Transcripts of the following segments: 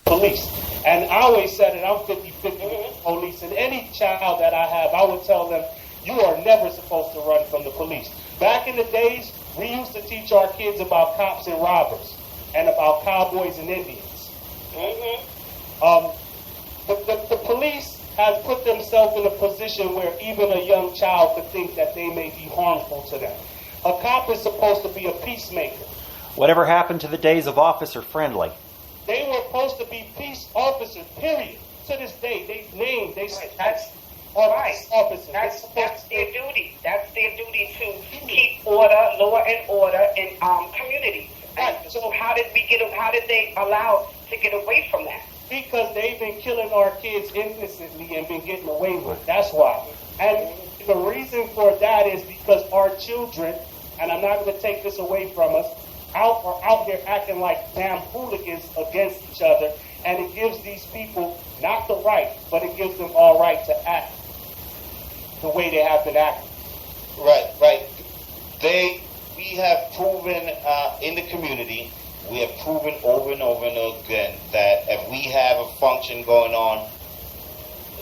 police. And I always said it, I'm 50-50 with police. And any child that I have, I would tell them, you are never supposed to run from the police. Back in the days, we used to teach our kids about cops and robbers and about cowboys and Indians. The police have put themselves in a position where even a young child could think that they may be harmful to them. A cop is supposed to be a peacemaker. Whatever happened to the days of Officer Friendly? They were supposed to be peace officers, period. To this day, That's officers. That's their duty. That's their duty to keep order, law and order in communities. And so how did they allow to get away from that? Because they've been killing our kids innocently and been getting away with it. That's why. And the reason for that is because our children, and I'm not going to take this away from us, are out here acting like damn hooligans against each other, and it gives these people not the right, but it gives them all right to act the way they have been acting. Right. We have proven in the community, we have proven over and over and again that if we have a function going on,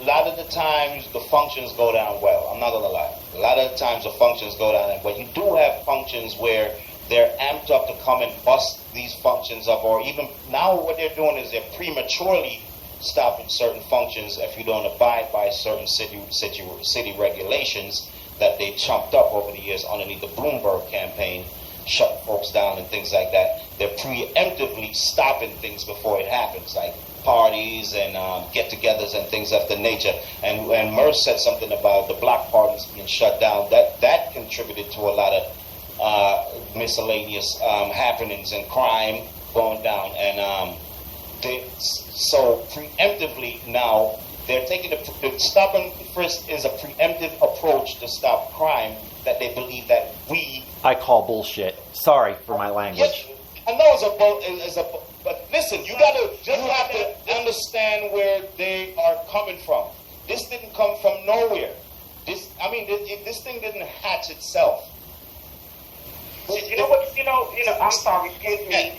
a lot of the times the functions go down well. I'm not going to lie. A lot of the times the functions go down, but you do have functions where they're amped up to come and bust these functions up, or even now what they're doing is they're prematurely stopping certain functions if you don't abide by certain city regulations that they chunked up over the years underneath the Bloomberg campaign, shut folks down and things like that. They're preemptively stopping things before it happens, like parties and get-togethers and things of the nature. And Merce said something about the block parties being shut down. That contributed to a lot of miscellaneous happenings and crime going down. And so preemptively now, they're taking the stop and frisk is a preemptive approach to stop crime that they believe that I call bullshit. Sorry for my language. Yes, I know but listen, you have to understand where they are coming from. This didn't come from nowhere. This thing didn't hatch itself. I'm sorry, excuse me.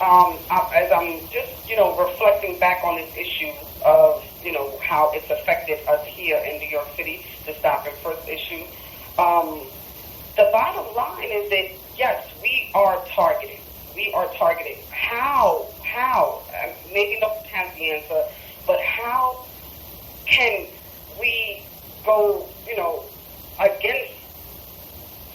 As I'm just, reflecting back on this issue of, how it's affected us here in New York City, the stop and frisk issue. The bottom line is that, yes, we are targeted. We are targeted. How? Maybe no has the answer, but how can we go, against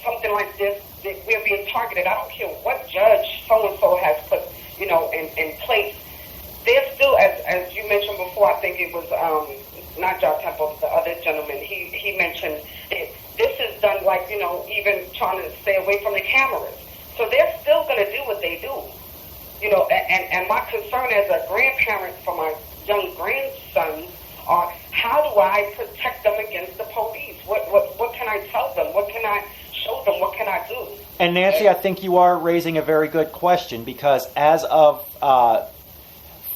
something like this, that we're being targeted? I don't care what judge so-and-so has put, in place. There's still, as you mentioned before, I think it was not John Temple, the other gentleman, he mentioned it, this is done like, even trying to stay away from the cameras. So they're still going to do what they do. And my concern as a grandparent for my young grandsons are, how do I protect them against the police? What can I tell them? What can I show them? What can I do? And Nancy, I think you are raising a very good question, because as of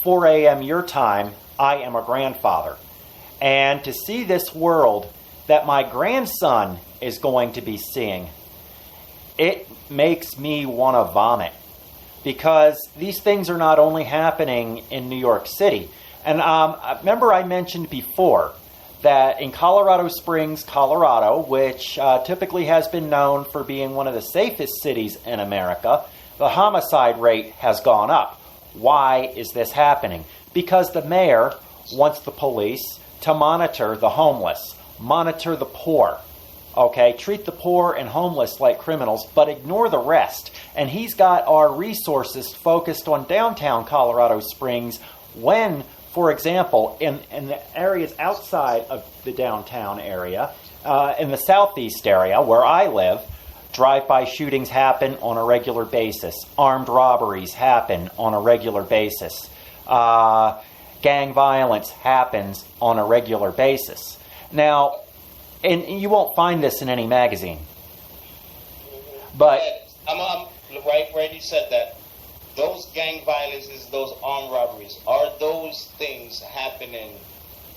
4 a.m. your time, I am a grandfather. And to see this world that my grandson is going to be seeing, it makes me want to vomit. Because these things are not only happening in New York City. And remember I mentioned before that in Colorado Springs, Colorado, which typically has been known for being one of the safest cities in America, the homicide rate has gone up. Why is this happening? Because the mayor wants the police to monitor the homeless, monitor the poor. Okay, treat the poor and homeless like criminals, but ignore the rest. And he's got our resources focused on downtown Colorado Springs when, for example, in the areas outside of the downtown area, in the southeast area where I live, drive-by shootings happen on a regular basis. Armed robberies happen on a regular basis. Gang violence happens on a regular basis. Now, and you won't find this in any magazine. But I'm right. You said that. Those gang violences, those armed robberies, are those things happening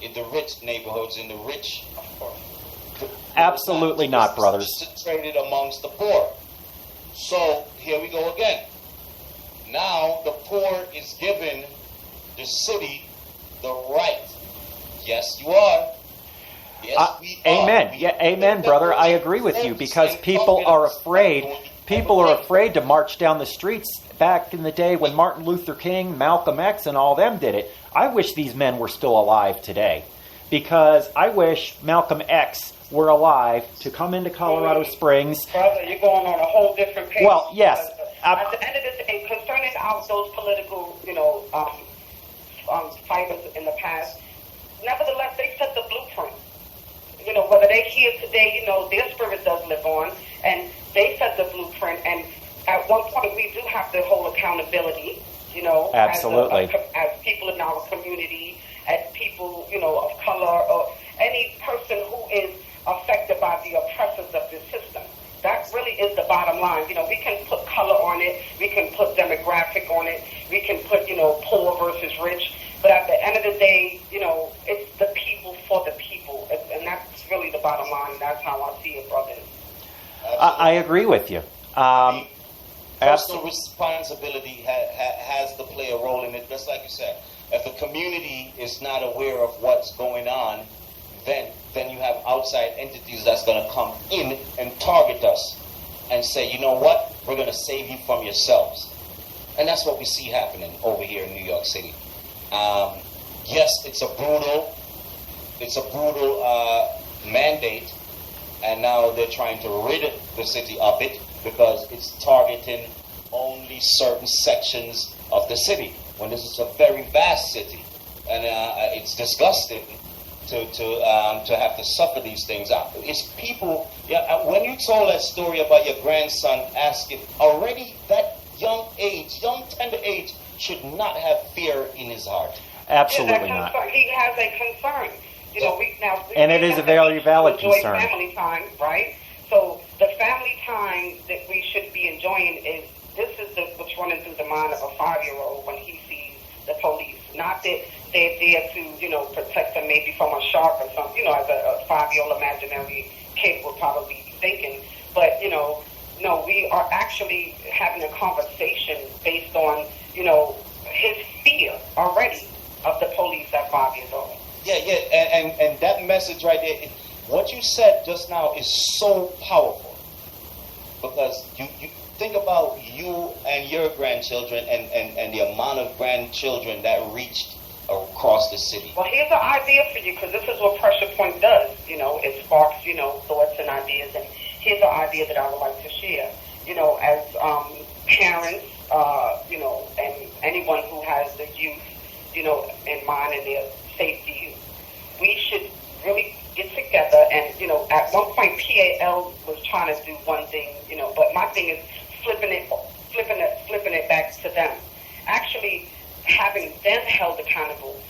in the rich neighborhoods, in the rich? Absolutely not, brothers. Concentrated amongst the poor. So here we go again. Now the poor is given the city the right. Yes, you are. Yes, we are. Amen. Yeah, amen, brother. I agree with you because people are afraid. People are afraid to march down the streets. Back in the day when Martin Luther King, Malcolm X, and all them did it, I wish these men were still alive today. Because I wish Malcolm X were alive to come into Colorado Springs. Brother, you're going on a whole different page. Well, yes. At the end of the day, concerning those political, fighters in the past, nevertheless, they set the blueprint. Whether they're here today, their spirit does live on, and they set the blueprint. And at one point, we do have to hold accountability, Absolutely. as people in our community, as people, of color, or any person who is affected by the oppressors of this system. That really is the bottom line. We can put color on it, we can put demographic on it, we can put, poor versus rich. But at the end of the day, it's the people for the people. And that's really the bottom line. That's how I see it, brothers. I agree with you. Personal responsibility has to play a role in it. Just like you said, if the community is not aware of what's going on, then you have outside entities that's going to come in and target us and say, you know what, we're going to save you from yourselves. And that's what we see happening over here in New York City. Yes, it's a brutal mandate, and now they're trying to rid the city of it because it's targeting only certain sections of the city, when this is a very vast city. And it's disgusting to have to suffer these things out. It's people, when you told that story about your grandson asking, already that young tender age, should not have fear in his heart. Absolutely not. He has a concern. And it is a very valid concern. Family time, right? So the family time that we should be enjoying is what's running through the mind of a 5-year-old when he sees the police. Not that they're there to, protect them maybe from a shark or something, as a 5-year-old imaginary kid will probably be thinking. But, no, we are actually having a conversation based on, his fear already of the police at 5 years old. Yeah, and that message right there, what you said just now is so powerful, because you think about you and your grandchildren and the amount of grandchildren that reached across the city. Well, here's an idea for you, because this is what Pressure Point does. It sparks, thoughts and ideas, and here's an idea that I would like to share. As parents, and anyone who has the youth, in mind and their safety, we should really get together and, at one point PAL was trying to do one thing, but my thing is flipping it back to them. Actually having them held accountable.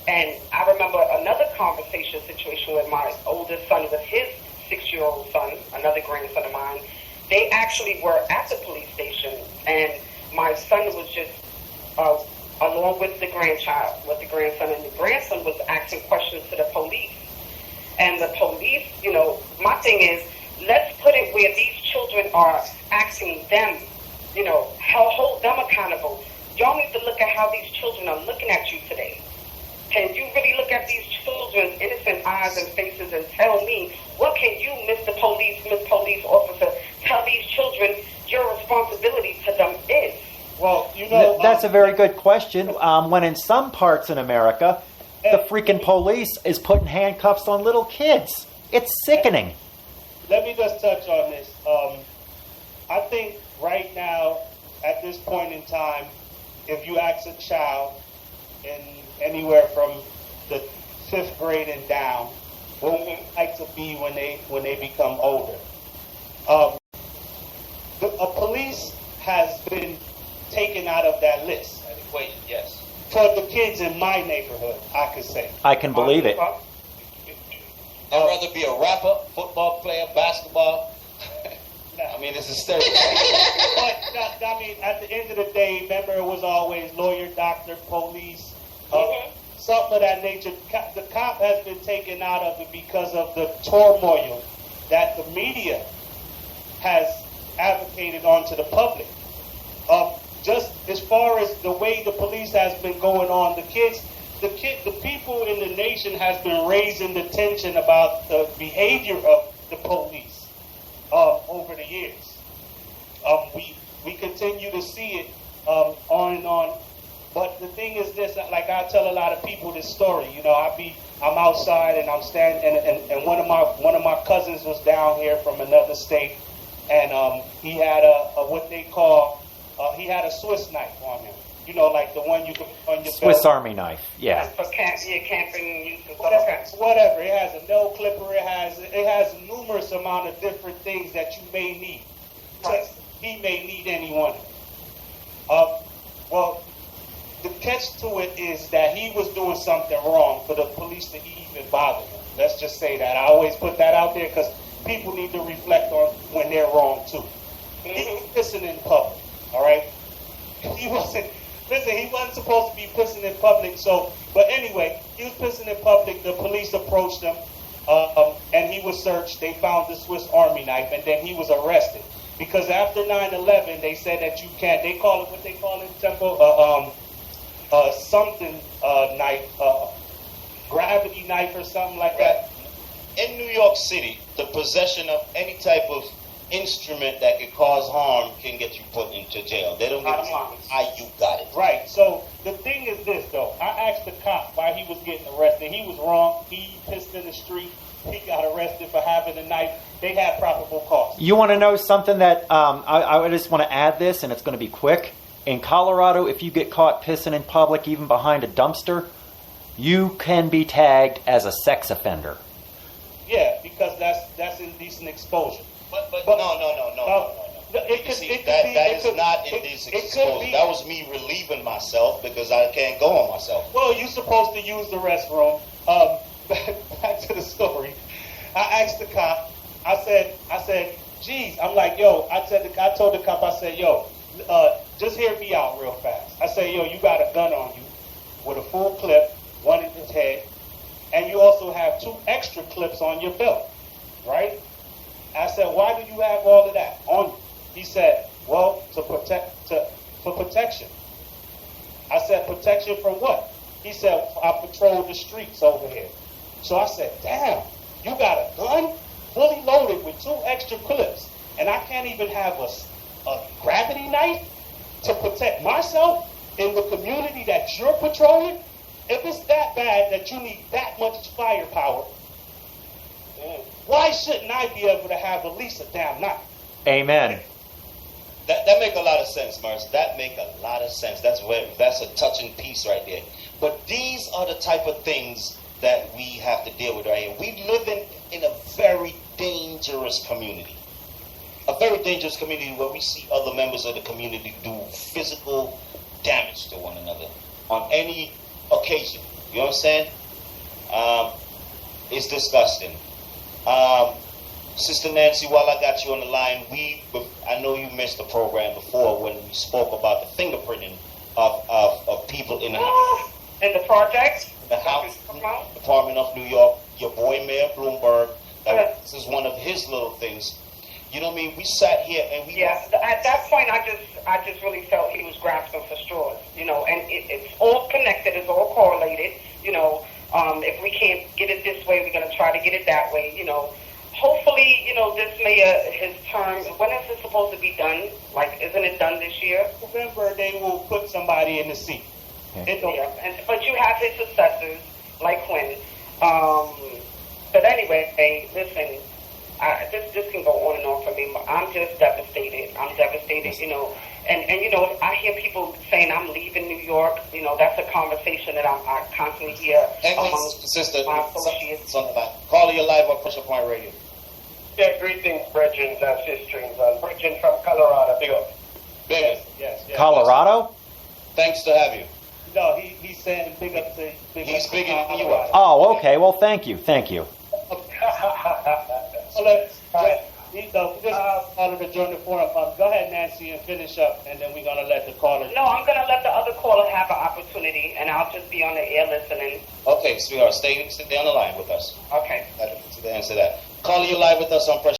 And I remember another situation with my oldest son with his 6-year-old son, another grandson of mine. They actually were at the police station, and my son was just along with the grandson, and the grandson was asking questions to the police. And the police, my thing is, let's put it where these children are asking them, hold them accountable. Y'all need to look at how these children are looking at you today. Can you really look at these children's innocent eyes and faces and tell me, what can you, Miss Police Officer, tell these children your responsibility to them is? Well, that's a very good question. When in some parts in America, the freaking police is putting handcuffs on little kids. It's sickening. Let me just touch on this. I think right now, at this point in time, if you ask a child in anywhere from the 5th grade and down, what would they like to be when they become older? A police has been taken out of that list. That equation, yes. For the kids in my neighborhood, I could say. I can believe it. I'd rather be a rapper, football player, basketball. I mean, it's a stereotype. But, I mean, at the end of the day, remember, it was always lawyer, doctor, police, something of that nature. The cop has been taken out of it because of the turmoil that the media has advocated onto the public. just as far as the way the police has been going on, the people in the nation has been raising the tension about the behavior of the police over the years. We continue to see it on and on. But the thing is this, like I tell a lot of people this story. You know, I'm outside and I'm standing, and one of my cousins was down here from another state, and he had what they call he had a Swiss knife on him. You know, like the one you can put on your Swiss belt. Army knife, yeah. For camping use and stuff. Whatever. It has a nail clipper. It has numerous amount of different things that you may need. Right. He may need any one of them. Well, the catch to it is that he was doing something wrong for the police to even bother him. Let's just say that. I always put that out there because people need to reflect on when they're wrong too. He was pissing in public, all right? He wasn't supposed to be pissing in public, but anyway, he was pissing in public. The police approached him, and he was searched. They found the Swiss Army knife, and then he was arrested. Because after 9/11, they said that you can't, they call it, what they call it, Temple, something knife, gravity knife or something like that. In New York City, the possession of any type of instrument that could cause harm can get you put into jail. They don't give a how you got it. Right. So the thing is this, though. I asked the cop why he was getting arrested. He was wrong. He pissed in the street. He got arrested for having a knife. They had probable cause. You want to know something that I just want to add this, and it's going to be quick. In Colorado, if you get caught pissing in public, even behind a dumpster, you can be tagged as a sex offender. Yeah, because that's indecent exposure. But no. That is not indecent exposure. That was me relieving myself because I can't go on myself. Well, you're supposed to use the restroom. Back to the story. I asked the cop. I said, geez. I'm like, yo. I told the cop. I said, yo, just hear me out real fast. I said, yo, you got a gun on you with a full clip, one in his head, and you also have 2 extra clips on your belt, right? I said, why do you have all of that on you? He said, well, for protection. I said, protection from what? He said, I patrol the streets over here. So I said, damn, you got a gun fully loaded with 2 extra clips, and I can't even have a gravity knife to protect myself in the community that you're patrolling? If it's that bad that you need that much firepower, why shouldn't I be able to have at least a damn knife? Amen. That make a lot of sense, Mars. That make a lot of sense. That's a touching piece right there. But these are the type of things that we have to deal with right here. We live in a very dangerous community. A very dangerous community where we see other members of the community do physical damage to one another on any occasion. You understand? It's disgusting. Sister Nancy, while I got you on the line, I know you missed the program before when we spoke about the fingerprinting of people in the house. In the project? The House Department of New York, your boy Mayor Bloomberg, this is one of his little things. You know what I mean? We sat here and we... Yeah, at that point I just really felt he was grasping for straws, you know, and it's all connected, it's all correlated, you know. If we can't get it this way, we're going to try to get it that way, you know. Hopefully, you know, this mayor, his term, when is it supposed to be done? Like, isn't it done this year? November, they will put somebody in the seat. Okay. But you have his successors, like Quinn. But anyway, listen, this can go on and on for me. I'm just devastated. I'm devastated, you know. And you know, I hear people saying I'm leaving New York. You know, that's a conversation that I constantly hear among Sister, my associates. Caller, you're live on Pressure Point Radio. Yeah, greetings, brethren and sisters. Brethren from Colorado, big up. Big Yes. Colorado? Than's to have you. No, he's saying big up to... He's bigger than you are. Oh, okay. Well, thank you. Caller to join the forum. Go ahead, Nancy, and finish up, and then we're going to let the caller... No, I'm going to let the other caller have an opportunity, and I'll just be on the air listening. Okay, sweetheart, stay on the line with us. Okay. To answer that. Caller, you're live with us on Pressure.